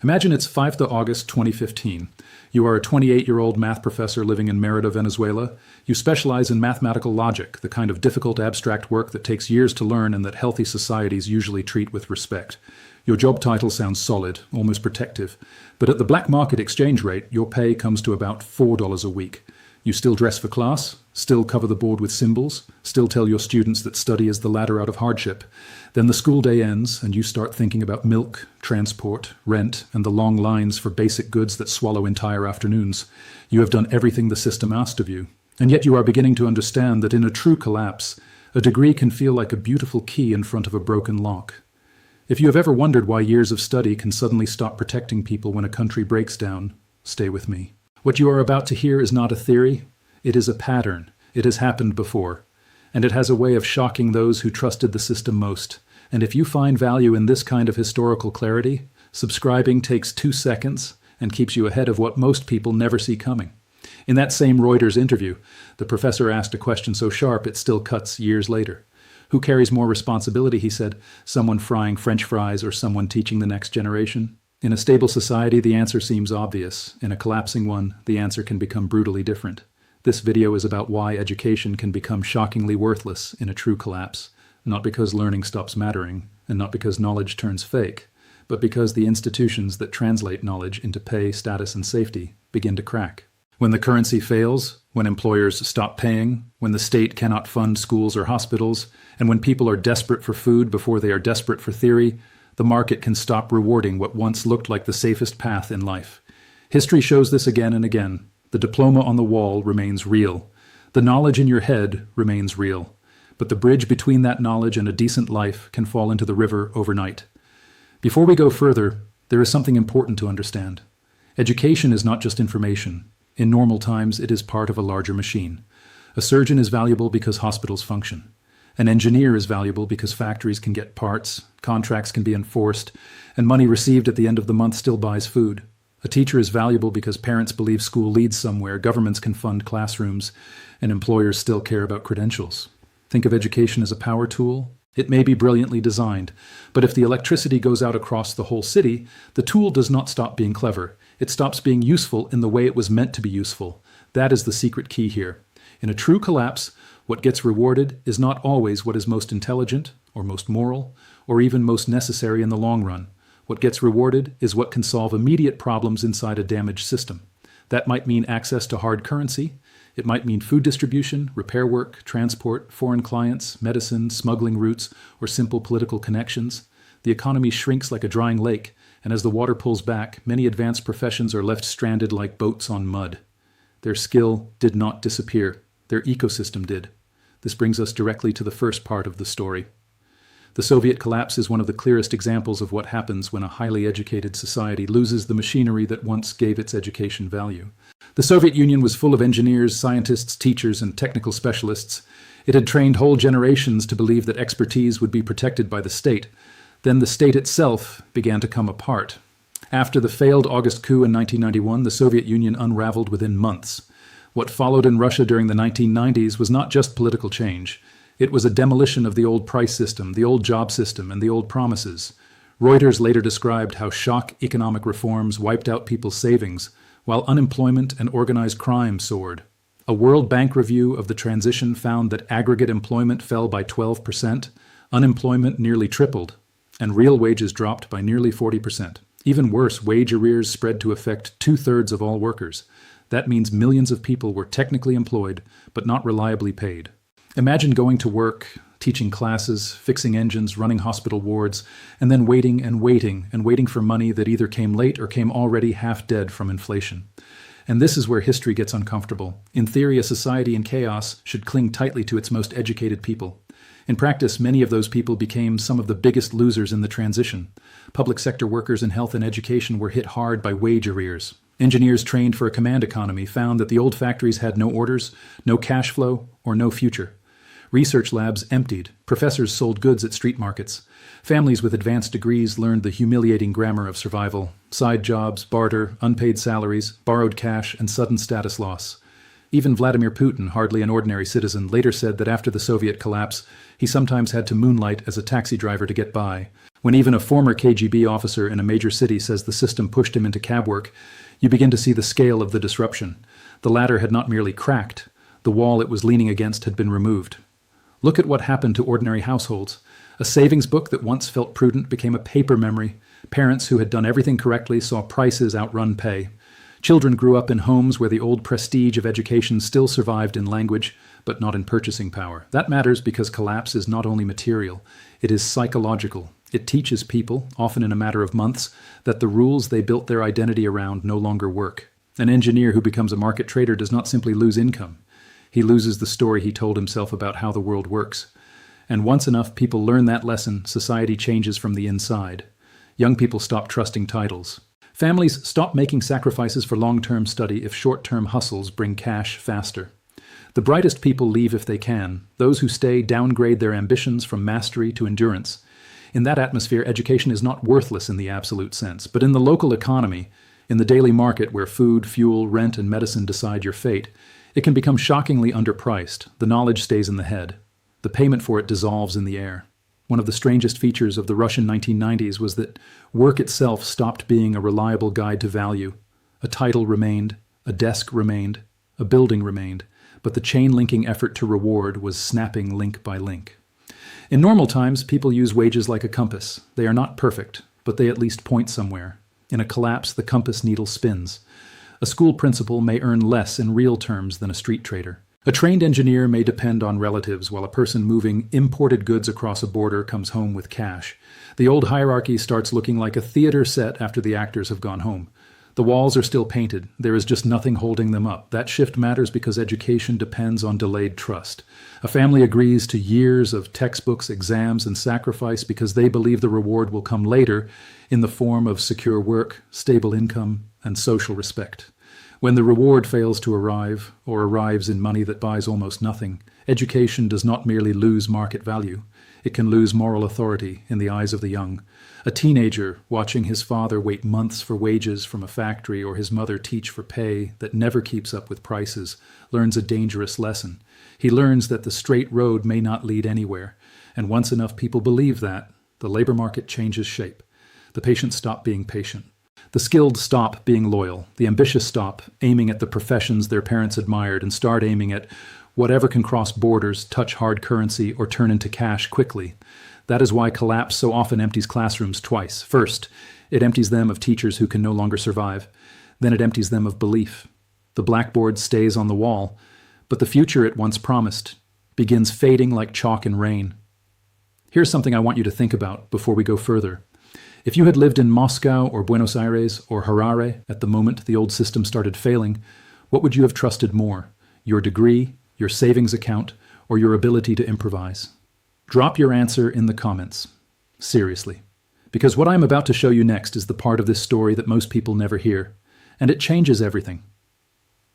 Imagine it's 5th of August 2015. You are a 28-year-old math professor living in Merida, Venezuela. You specialize in mathematical logic, the kind of difficult abstract work that takes years to learn and that healthy societies usually treat with respect. Your job title sounds solid, almost protective, but at the black market exchange rate, your pay comes to about $4 a week. You still dress for class, still cover the board with symbols, still tell your students that study is the ladder out of hardship. Then the school day ends and you start thinking about milk, transport, rent, and the long lines for basic goods that swallow entire afternoons. You have done everything the system asked of you, and yet you are beginning to understand that in a true collapse, a degree can feel like a beautiful key in front of a broken lock. If you have ever wondered why years of study can suddenly stop protecting people when a country breaks down, stay with me. What you are about to hear is not a theory, it is a pattern. It has happened before, and it has a way of shocking those who trusted the system most. And if you find value in this kind of historical clarity, subscribing takes 2 seconds and keeps you ahead of what most people never see coming. In that same Reuters interview, the professor asked a question so sharp it still cuts years later. Who carries more responsibility, he said, someone frying French fries or someone teaching the next generation? In a stable society, the answer seems obvious. In a collapsing one, the answer can become brutally different. This video is about why education can become shockingly worthless in a true collapse, not because learning stops mattering, and not because knowledge turns fake, but because the institutions that translate knowledge into pay, status, and safety begin to crack. When the currency fails, when employers stop paying, when the state cannot fund schools or hospitals, and when people are desperate for food before they are desperate for theory, the market can stop rewarding what once looked like the safest path in life. History shows this again and again. The diploma on the wall remains real. The knowledge in your head remains real. But the bridge between that knowledge and a decent life can fall into the river overnight. Before we go further, there is something important to understand. Education is not just information. In normal times, it is part of a larger machine. A surgeon is valuable because hospitals function. An engineer is valuable because factories can get parts, contracts can be enforced, and money received at the end of the month still buys food. A teacher is valuable because parents believe school leads somewhere, governments can fund classrooms, and employers still care about credentials. Think of education as a power tool? It may be brilliantly designed, but if the electricity goes out across the whole city, the tool does not stop being clever. It stops being useful in the way it was meant to be useful. That is the secret key here. In a true collapse, what gets rewarded is not always what is most intelligent, or most moral, or even most necessary in the long run. What gets rewarded is what can solve immediate problems inside a damaged system. That might mean access to hard currency. It might mean food distribution, repair work, transport, foreign clients, medicine, smuggling routes, or simple political connections. The economy shrinks like a drying lake, and as the water pulls back, many advanced professions are left stranded like boats on mud. Their skill did not disappear. Their ecosystem did. This brings us directly to the first part of the story. The Soviet collapse is one of the clearest examples of what happens when a highly educated society loses the machinery that once gave its education value. The Soviet Union was full of engineers, scientists, teachers, and technical specialists. It had trained whole generations to believe that expertise would be protected by the state. Then the state itself began to come apart. After the failed August coup in 1991, the Soviet Union unraveled within months. What followed in Russia during the 1990s was not just political change. It was a demolition of the old price system, the old job system, and the old promises. Reuters later described how shock economic reforms wiped out people's savings, while unemployment and organized crime soared. A World Bank review of the transition found that aggregate employment fell by 12%, unemployment nearly tripled, and real wages dropped by nearly 40%. Even worse, wage arrears spread to affect 2/3 of all workers. That means millions of people were technically employed, but not reliably paid. Imagine going to work, teaching classes, fixing engines, running hospital wards, and then waiting and waiting and waiting for money that either came late or came already half dead from inflation. And this is where history gets uncomfortable. In theory, a society in chaos should cling tightly to its most educated people. In practice, many of those people became some of the biggest losers in the transition. Public sector workers in health and education were hit hard by wage arrears. Engineers trained for a command economy found that the old factories had no orders, no cash flow, or no future. Research labs emptied. Professors sold goods at street markets. Families with advanced degrees learned the humiliating grammar of survival. Side jobs, barter, unpaid salaries, borrowed cash, and sudden status loss. Even Vladimir Putin, hardly an ordinary citizen, later said that after the Soviet collapse, he sometimes had to moonlight as a taxi driver to get by. When even a former KGB officer in a major city says the system pushed him into cab work, you begin to see the scale of the disruption. The ladder had not merely cracked, the wall it was leaning against had been removed. Look at what happened to ordinary households. A savings book that once felt prudent became a paper memory. Parents who had done everything correctly saw prices outrun pay. Children grew up in homes where the old prestige of education still survived in language, but not in purchasing power. That matters because collapse is not only material, it is psychological. It teaches people, often in a matter of months, that the rules they built their identity around no longer work. An engineer who becomes a market trader does not simply lose income. He loses the story he told himself about how the world works. And once enough people learn that lesson, society changes from the inside. Young people stop trusting titles. Families stop making sacrifices for long-term study if short-term hustles bring cash faster. The brightest people leave if they can. Those who stay downgrade their ambitions from mastery to endurance. In that atmosphere, education is not worthless in the absolute sense, but in the local economy, in the daily market where food, fuel, rent, and medicine decide your fate, it can become shockingly underpriced. The knowledge stays in the head. The payment for it dissolves in the air. One of the strangest features of the Russian 1990s was that work itself stopped being a reliable guide to value. A title remained, a desk remained, a building remained, but the chain-linking effort to reward was snapping link by link. In normal times, people use wages like a compass. They are not perfect, but they at least point somewhere. In a collapse, the compass needle spins. A school principal may earn less in real terms than a street trader. A trained engineer may depend on relatives, while a person moving imported goods across a border comes home with cash. The old hierarchy starts looking like a theater set after the actors have gone home. The walls are still painted. There is just nothing holding them up. That shift matters because education depends on delayed trust. A family agrees to years of textbooks, exams, and sacrifice because they believe the reward will come later in the form of secure work, stable income, and social respect. When the reward fails to arrive, or arrives in money that buys almost nothing, education does not merely lose market value. It can lose moral authority in the eyes of the young. A teenager watching his father wait months for wages from a factory or his mother teach for pay that never keeps up with prices learns a dangerous lesson. He learns that the straight road may not lead anywhere, and once enough people believe that, the labor market changes shape. The patients stop being patient. The skilled stop being loyal. The ambitious stop aiming at the professions their parents admired and start aiming at whatever can cross borders, touch hard currency, or turn into cash quickly. That is why collapse so often empties classrooms twice. First, it empties them of teachers who can no longer survive. Then it empties them of belief. The blackboard stays on the wall, but the future it once promised begins fading like chalk in rain. Here's something I want you to think about before we go further. If you had lived in Moscow or Buenos Aires or Harare at the moment the old system started failing, what would you have trusted more? Your degree, your savings account, or your ability to improvise? Drop your answer in the comments. Seriously. Because what I'm about to show you next is the part of this story that most people never hear, and it changes everything.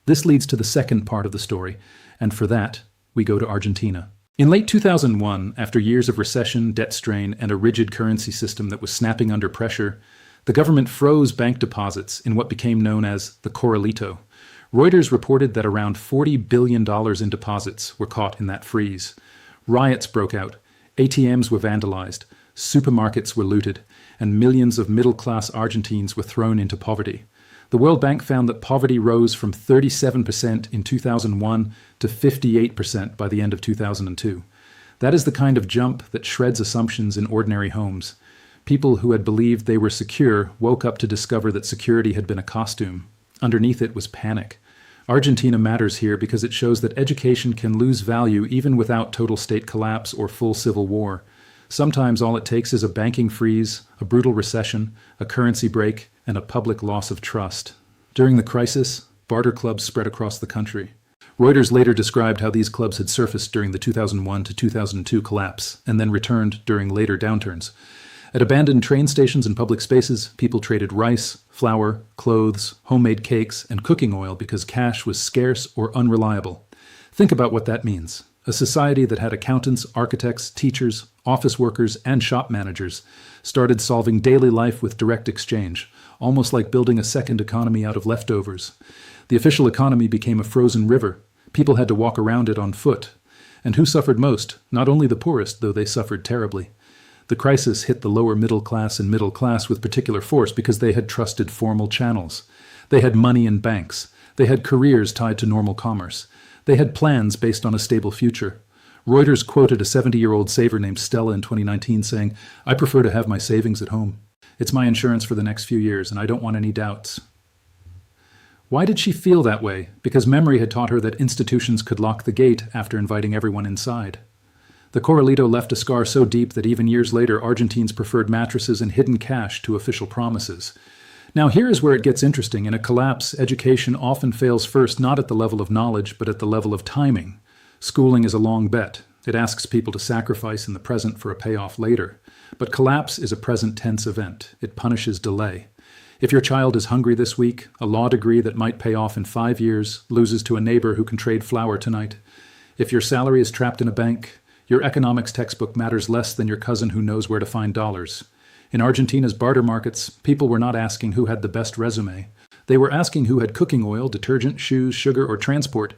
This leads to the second part of the story, and for that, we go to Argentina. In late 2001, after years of recession, debt strain, and a rigid currency system that was snapping under pressure, the government froze bank deposits in what became known as the Corralito. Reuters reported that around $40 billion in deposits were caught in that freeze. Riots broke out, ATMs were vandalized, supermarkets were looted, and millions of middle-class Argentines were thrown into poverty. The World Bank found that poverty rose from 37% in 2001 to 58% by the end of 2002. That is the kind of jump that shreds assumptions in ordinary homes. People who had believed they were secure woke up to discover that security had been a costume. Underneath it was panic. Argentina matters here because it shows that education can lose value even without total state collapse or full civil war. Sometimes all it takes is a banking freeze, a brutal recession, a currency break, and a public loss of trust. During the crisis, barter clubs spread across the country. Reuters later described how these clubs had surfaced during the 2001 to 2002 collapse and then returned during later downturns. At abandoned train stations and public spaces, people traded rice, flour, clothes, homemade cakes, and cooking oil because cash was scarce or unreliable. Think about what that means. A society that had accountants, architects, teachers, office workers, and shop managers started solving daily life with direct exchange, almost like building a second economy out of leftovers. The official economy became a frozen river, People had to walk around it on foot. And who suffered most? Not only the poorest, though they suffered terribly. The crisis hit the lower middle class and middle class with particular force because they had trusted formal channels. They had money in banks. They had careers tied to normal commerce. They had plans based on a stable future. Reuters quoted a 70-year-old saver named Stella in 2019 saying, "I prefer to have my savings at home. It's my insurance for the next few years, and I don't want any doubts." Why did she feel that way? Because memory had taught her that institutions could lock the gate after inviting everyone inside. The Corralito left a scar so deep that even years later, Argentines preferred mattresses and hidden cash to official promises. Now here is where it gets interesting. In a collapse, education often fails first not at the level of knowledge, but at the level of timing. Schooling is a long bet. It asks people to sacrifice in the present for a payoff later. But collapse is a present tense event. It punishes delay. If your child is hungry this week, a law degree that might pay off in 5 years loses to a neighbor who can trade flour tonight. If your salary is trapped in a bank, your economics textbook matters less than your cousin who knows where to find dollars. In Argentina's barter markets, people were not asking who had the best resume. They were asking who had cooking oil, detergent, shoes, sugar, or transport.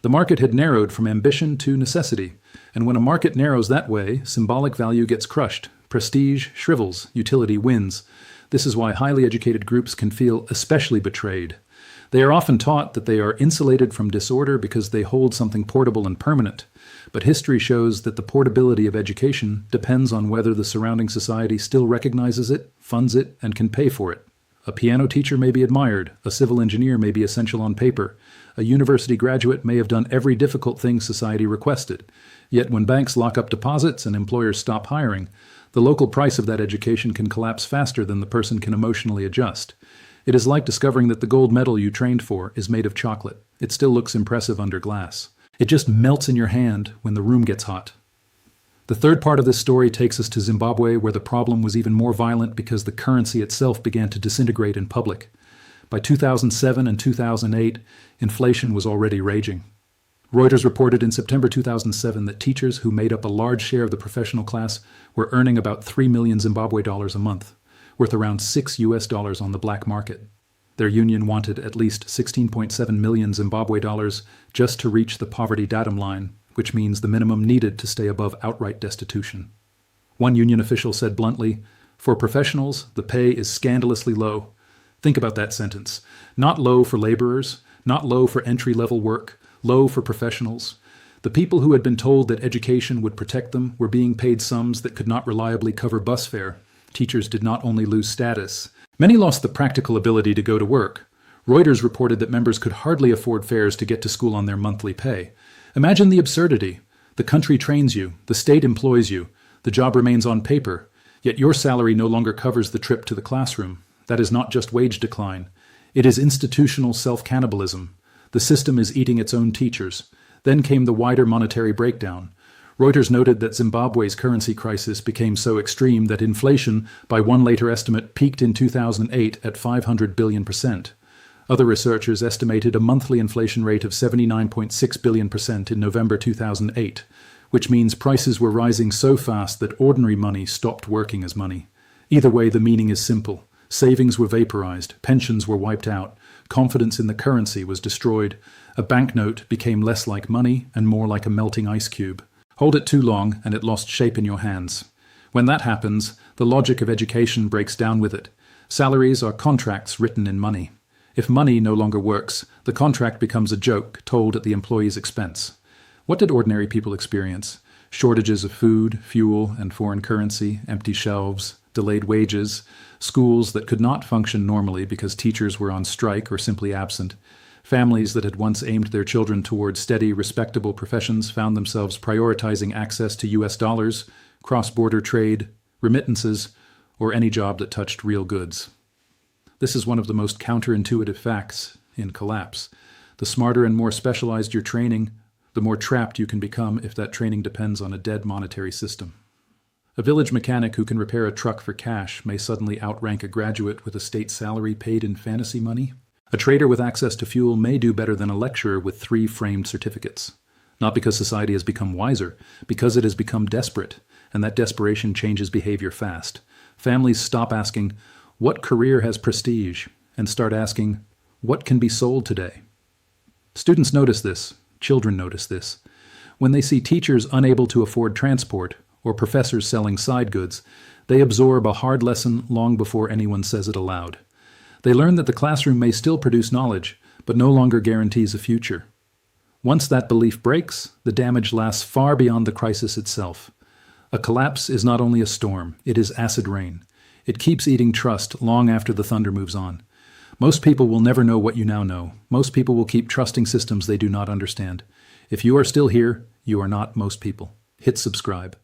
The market had narrowed from ambition to necessity. And when a market narrows that way, symbolic value gets crushed. Prestige shrivels, utility wins. This is why highly educated groups can feel especially betrayed. They are often taught that they are insulated from disorder because they hold something portable and permanent. But history shows that the portability of education depends on whether the surrounding society still recognizes it, funds it, and can pay for it. A piano teacher may be admired, a civil engineer may be essential on paper, a university graduate may have done every difficult thing society requested. Yet when banks lock up deposits and employers stop hiring, the local price of that education can collapse faster than the person can emotionally adjust. It is like discovering that the gold medal you trained for is made of chocolate. It still looks impressive under glass. It just melts in your hand when the room gets hot. The third part of this story takes us to Zimbabwe, where the problem was even more violent because the currency itself began to disintegrate in public. By 2007 and 2008, inflation was already raging. Reuters reported in September 2007 that teachers who made up a large share of the professional class were earning about 3 million Zimbabwe dollars a month, worth around $6 on the black market. Their union wanted at least 16.7 million Zimbabwe dollars just to reach the poverty datum line, which means the minimum needed to stay above outright destitution. One union official said bluntly, "For professionals, the pay is scandalously low." Think about that sentence. Not low for laborers, not low for entry-level work, low for professionals. The people who had been told that education would protect them were being paid sums that could not reliably cover bus fare. Teachers did not only lose status. Many lost the practical ability to go to work. Reuters reported that members could hardly afford fares to get to school on their monthly pay. Imagine the absurdity. The country trains you, the state employs you, the job remains on paper, yet your salary no longer covers the trip to the classroom. That is not just wage decline. It is institutional self-cannibalism. The system is eating its own teachers. Then came the wider monetary breakdown. Reuters noted that Zimbabwe's currency crisis became so extreme that inflation, by one later estimate, peaked in 2008 at 500 billion%. Other researchers estimated a monthly inflation rate of 79.6 billion% in November 2008, which means prices were rising so fast that ordinary money stopped working as money. Either way, the meaning is simple. Savings were vaporized, pensions were wiped out, confidence in the currency was destroyed, a banknote became less like money and more like a melting ice cube. Hold it too long and it lost shape in your hands. When that happens, the logic of education breaks down with it. Salaries are contracts written in money. If money no longer works, the contract becomes a joke told at the employee's expense. What did ordinary people experience? Shortages of food, fuel, and foreign currency, empty shelves, delayed wages, schools that could not function normally because teachers were on strike or simply absent. Families that had once aimed their children towards steady, respectable professions found themselves prioritizing access to US dollars, cross-border trade, remittances, or any job that touched real goods. This is one of the most counterintuitive facts in collapse. The smarter and more specialized your training, the more trapped you can become if that training depends on a dead monetary system. A village mechanic who can repair a truck for cash may suddenly outrank a graduate with a state salary paid in fantasy money. A trader with access to fuel may do better than a lecturer with 3 framed certificates. Not because society has become wiser, because it has become desperate, and that desperation changes behavior fast. Families stop asking, "What career has prestige?" and start asking, "What can be sold today?" Students notice this. Children notice this. When they see teachers unable to afford transport or professors selling side goods, they absorb a hard lesson long before anyone says it aloud. They learn that the classroom may still produce knowledge, but no longer guarantees a future. Once that belief breaks, the damage lasts far beyond the crisis itself. A collapse is not only a storm, it is acid rain. It keeps eating trust long after the thunder moves on. Most people will never know what you now know. Most people will keep trusting systems they do not understand. If you are still here, you are not most people. Hit subscribe,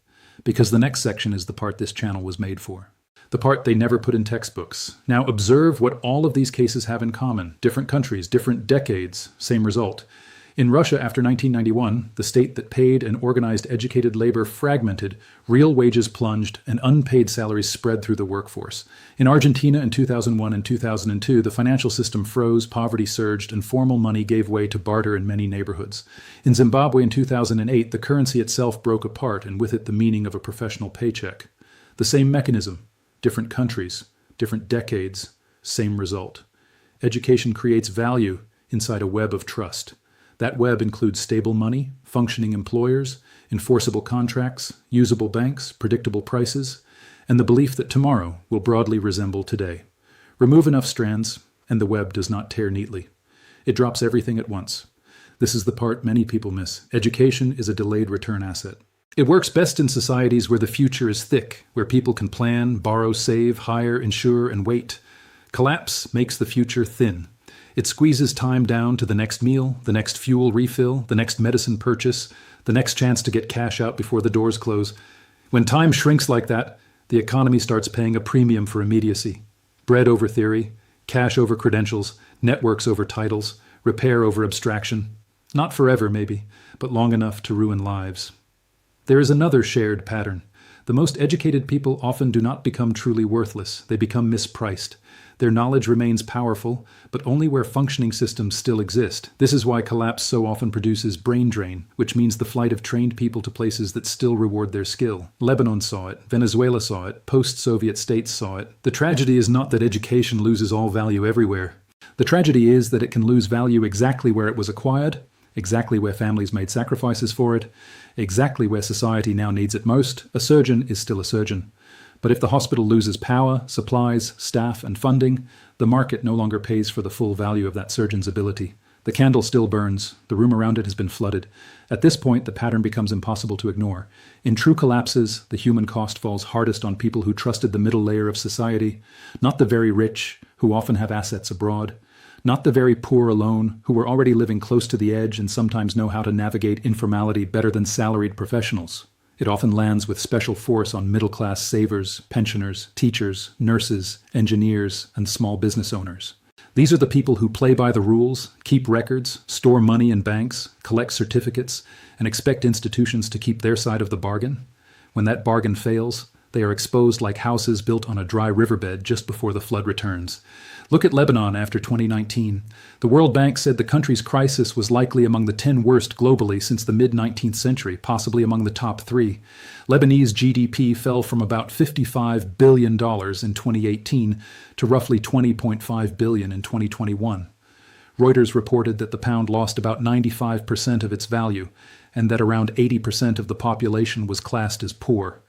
because the next section is the part this channel was made for. The part they never put in textbooks. Now observe what all of these cases have in common. Different countries, different decades, same result. In Russia after 1991, the state that paid and organized educated labor fragmented, real wages plunged, and unpaid salaries spread through the workforce. In Argentina in 2001 and 2002, the financial system froze, poverty surged, and formal money gave way to barter in many neighborhoods. In Zimbabwe in 2008, the currency itself broke apart, and with it the meaning of a professional paycheck. The same mechanism, different countries, different decades, same result. Education creates value inside a web of trust. That web includes stable money, functioning employers, enforceable contracts, usable banks, predictable prices, and the belief that tomorrow will broadly resemble today. Remove enough strands, and the web does not tear neatly. It drops everything at once. This is the part many people miss. Education is a delayed return asset. It works best in societies where the future is thick, where people can plan, borrow, save, hire, insure, and wait. Collapse makes the future thin. It squeezes time down to the next meal, the next fuel refill, the next medicine purchase, the next chance to get cash out before the doors close. When time shrinks like that, the economy starts paying a premium for immediacy. Bread over theory, cash over credentials, networks over titles, repair over abstraction. Not forever, maybe, but long enough to ruin lives. There is another shared pattern. The most educated people often do not become truly worthless. They become mispriced. Their knowledge remains powerful, but only where functioning systems still exist. This is why collapse so often produces brain drain, which means the flight of trained people to places that still reward their skill. Lebanon saw it, Venezuela saw it, post-Soviet states saw it. The tragedy is not that education loses all value everywhere. The tragedy is that it can lose value exactly where it was acquired, exactly where families made sacrifices for it, exactly where society now needs it most. A surgeon is still a surgeon. But if the hospital loses power, supplies, staff, and funding, the market no longer pays for the full value of that surgeon's ability. The candle still burns. The room around it has been flooded. At this point, the pattern becomes impossible to ignore. In true collapses, the human cost falls hardest on people who trusted the middle layer of society, not the very rich, who often have assets abroad, not the very poor alone, who were already living close to the edge and sometimes know how to navigate informality better than salaried professionals. It often lands with special force on middle-class savers, pensioners, teachers, nurses, engineers, and small business owners. These are the people who play by the rules, keep records, store money in banks, collect certificates, and expect institutions to keep their side of the bargain. When that bargain fails, they are exposed like houses built on a dry riverbed just before the flood returns. Look at Lebanon after 2019. The World Bank said the country's crisis was likely among the 10 worst globally since the mid-19th century, possibly among the top 3. Lebanese GDP fell from about $55 billion in 2018 to roughly $20.5 billion in 2021. Reuters reported that the pound lost about 95% of its value, and that around 80% of the population was classed as poor.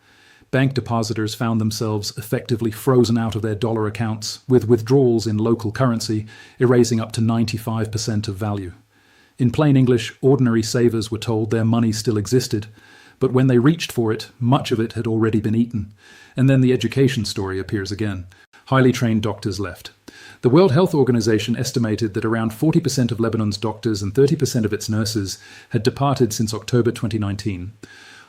Bank depositors found themselves effectively frozen out of their dollar accounts, with withdrawals in local currency erasing up to 95% of value. In plain English, ordinary savers were told their money still existed, but when they reached for it, much of it had already been eaten. And then the education story appears again. Highly trained doctors left. The World Health Organization estimated that around 40% of Lebanon's doctors and 30% of its nurses had departed since October 2019.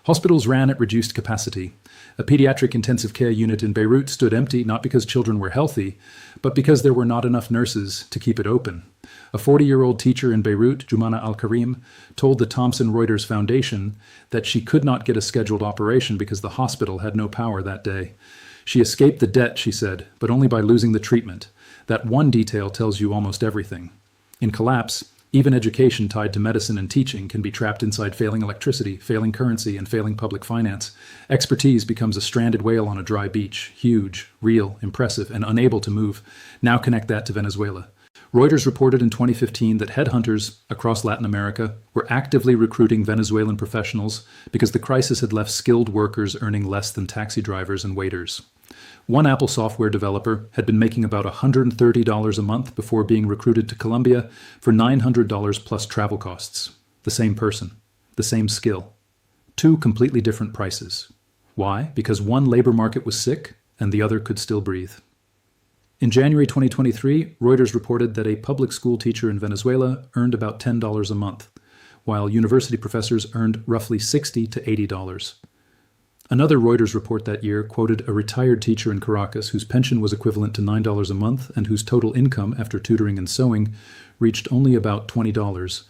Hospitals ran at reduced capacity. A pediatric intensive care unit in Beirut stood empty not because children were healthy, but because there were not enough nurses to keep it open. A 40-year-old teacher in Beirut, Jumana Al-Karim, told the Thomson Reuters Foundation that she could not get a scheduled operation because the hospital had no power that day. She escaped the debt, she said, but only by losing the treatment. That one detail tells you almost everything. In collapse, even education tied to medicine and teaching can be trapped inside failing electricity, failing currency, and failing public finance. Expertise becomes a stranded whale on a dry beach, huge, real, impressive, and unable to move. Now connect that to Venezuela. Reuters reported in 2015 that headhunters across Latin America were actively recruiting Venezuelan professionals because the crisis had left skilled workers earning less than taxi drivers and waiters. One Apple software developer had been making about $130 a month before being recruited to Colombia for $900 plus travel costs. The same person, the same skill. Two completely different prices. Why? Because one labor market was sick and the other could still breathe. In January 2023, Reuters reported that a public school teacher in Venezuela earned about $10 a month, while university professors earned roughly $60 to $80. Another Reuters report that year quoted a retired teacher in Caracas whose pension was equivalent to $9 a month and whose total income after tutoring and sewing reached only about $20.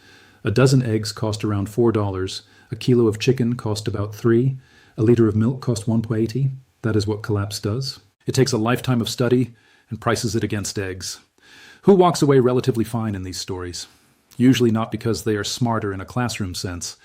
A dozen eggs cost around $4, a kilo of chicken cost about $3, a liter of milk cost $1.80. That is what collapse does. It takes a lifetime of study and prices it against eggs. Who walks away relatively fine in these stories? Usually not because they are smarter in a classroom sense.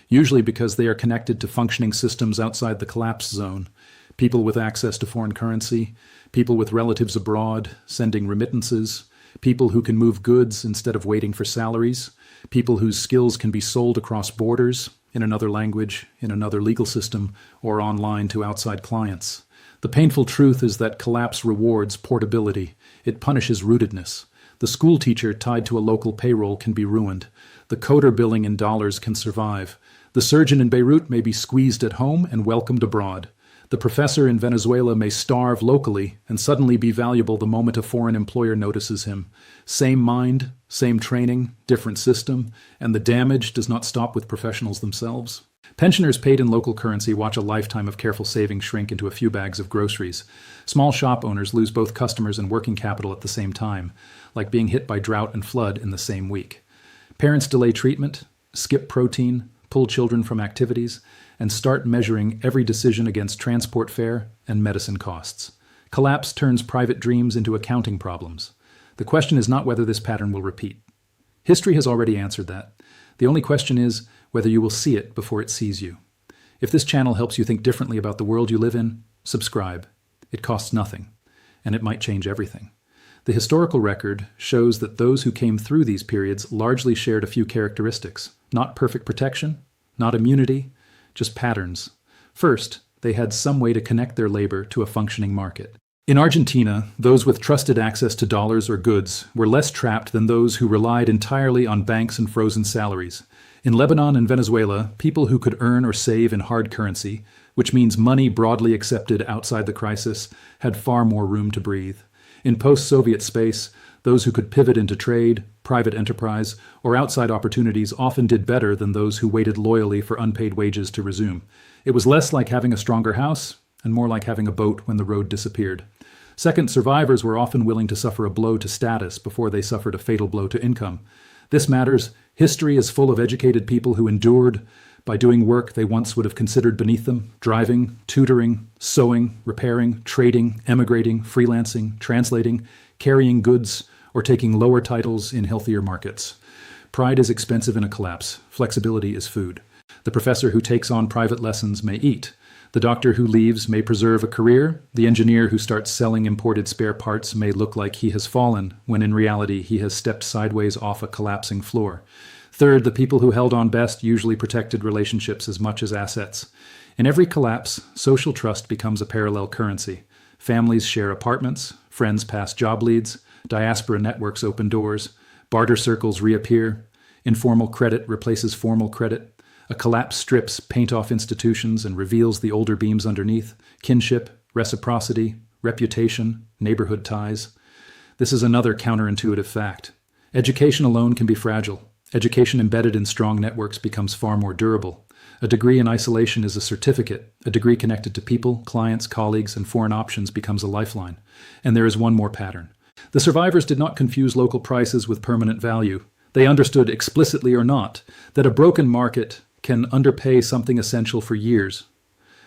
Usually because they are connected to functioning systems outside the collapse zone. People with access to foreign currency, people with relatives abroad sending remittances, people who can move goods instead of waiting for salaries, people whose skills can be sold across borders, in another language, in another legal system, or online to outside clients. The painful truth is that collapse rewards portability. It punishes rootedness. The school teacher tied to a local payroll can be ruined. The coder billing in dollars can survive. The surgeon in Beirut may be squeezed at home and welcomed abroad. The professor in Venezuela may starve locally and suddenly be valuable the moment a foreign employer notices him. Same mind, same training, different system, and the damage does not stop with professionals themselves. Pensioners paid in local currency watch a lifetime of careful saving shrink into a few bags of groceries. Small shop owners lose both customers and working capital at the same time, like being hit by drought and flood in the same week. Parents delay treatment, skip protein, pull children from activities, and start measuring every decision against transport fare and medicine costs. Collapse turns private dreams into accounting problems. The question is not whether this pattern will repeat. History has already answered that. The only question is whether you will see it before it sees you. If this channel helps you think differently about the world you live in, subscribe. It costs nothing, and it might change everything. The historical record shows that those who came through these periods largely shared a few characteristics. Not perfect protection, not immunity, just patterns. First, they had some way to connect their labor to a functioning market. In Argentina, those with trusted access to dollars or goods were less trapped than those who relied entirely on banks and frozen salaries. In Lebanon and Venezuela, people who could earn or save in hard currency, which means money broadly accepted outside the crisis, had far more room to breathe. In post-Soviet space, those who could pivot into trade, private enterprise, or outside opportunities often did better than those who waited loyally for unpaid wages to resume. It was less like having a stronger house and more like having a boat when the road disappeared. Second, survivors were often willing to suffer a blow to status before they suffered a fatal blow to income. This matters. History is full of educated people who endured by doing work they once would have considered beneath them: driving, tutoring, sewing, repairing, trading, emigrating, freelancing, translating, carrying goods, or taking lower titles in healthier markets. Pride is expensive in a collapse. Flexibility is food. The professor who takes on private lessons may eat. The doctor who leaves may preserve a career. The engineer who starts selling imported spare parts may look like he has fallen, when in reality he has stepped sideways off a collapsing floor. Third, the people who held on best usually protected relationships as much as assets. In every collapse, social trust becomes a parallel currency. Families share apartments, friends pass job leads, diaspora networks open doors, barter circles reappear, informal credit replaces formal credit. A collapse strips paint off institutions and reveals the older beams underneath: kinship, reciprocity, reputation, neighborhood ties. This is another counterintuitive fact. Education alone can be fragile. Education embedded in strong networks becomes far more durable. A degree in isolation is a certificate. A degree connected to people, clients, colleagues, and foreign options becomes a lifeline. And there is one more pattern. The survivors did not confuse local prices with permanent value. They understood, explicitly or not, that a broken market can underpay something essential for years.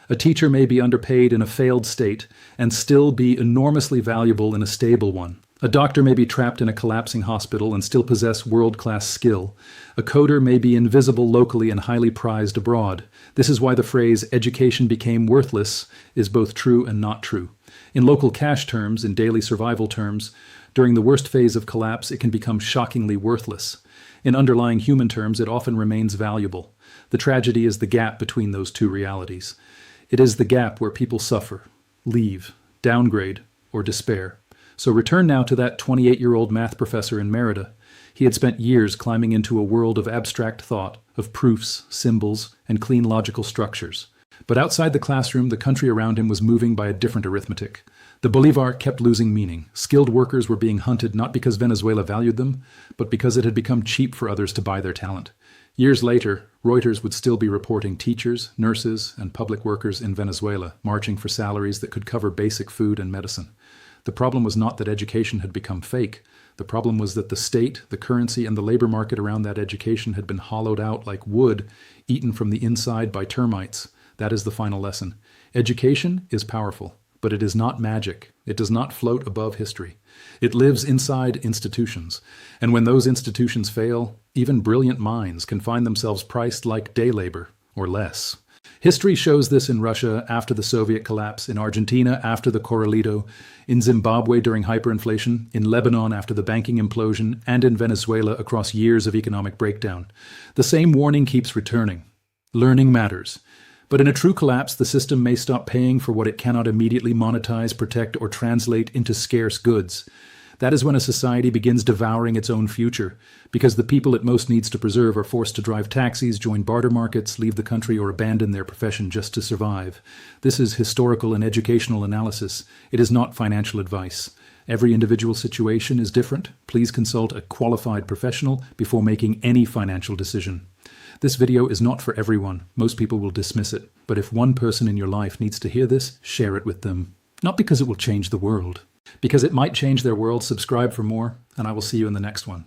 A teacher may be underpaid in a failed state and still be enormously valuable in a stable one. A doctor may be trapped in a collapsing hospital and still possess world-class skill. A coder may be invisible locally and highly prized abroad. This is why the phrase "education became worthless" is both true and not true. In local cash terms, in daily survival terms, During the worst phase of collapse, it can become shockingly worthless. In underlying human terms, it often remains valuable. The tragedy is the gap between those two realities. It is the gap where people suffer, leave, downgrade, or despair. So return now to that 28-year-old math professor in Merida. He had spent years climbing into a world of abstract thought, of proofs, symbols, and clean logical structures. But outside the classroom, the country around him was moving by a different arithmetic. The Bolivar kept losing meaning. Skilled workers were being hunted not because Venezuela valued them, but because it had become cheap for others to buy their talent. Years later, Reuters would still be reporting teachers, nurses, and public workers in Venezuela marching for salaries that could cover basic food and medicine. The problem was not that education had become fake. The problem was that the state, the currency, and the labor market around that education had been hollowed out like wood, eaten from the inside by termites. That is the final lesson. Education is powerful, but it is not magic. It does not float above history. It lives inside institutions. And when those institutions fail, even brilliant minds can find themselves priced like day labor, or less. History shows this in Russia after the Soviet collapse, in Argentina after the Corralito, in Zimbabwe during hyperinflation, in Lebanon after the banking implosion, and in Venezuela across years of economic breakdown. The same warning keeps returning. Learning matters. But in a true collapse, the system may stop paying for what it cannot immediately monetize, protect, or translate into scarce goods. That is when a society begins devouring its own future, because the people it most needs to preserve are forced to drive taxis, join barter markets, leave the country, or abandon their profession just to survive. This is historical and educational analysis. It is not financial advice. Every individual situation is different. Please consult a qualified professional before making any financial decision. This video is not for everyone. Most people will dismiss it. But if one person in your life needs to hear this, share it with them. Not because it will change the world. Because it might change their world. Subscribe for more, and I will see you in the next one.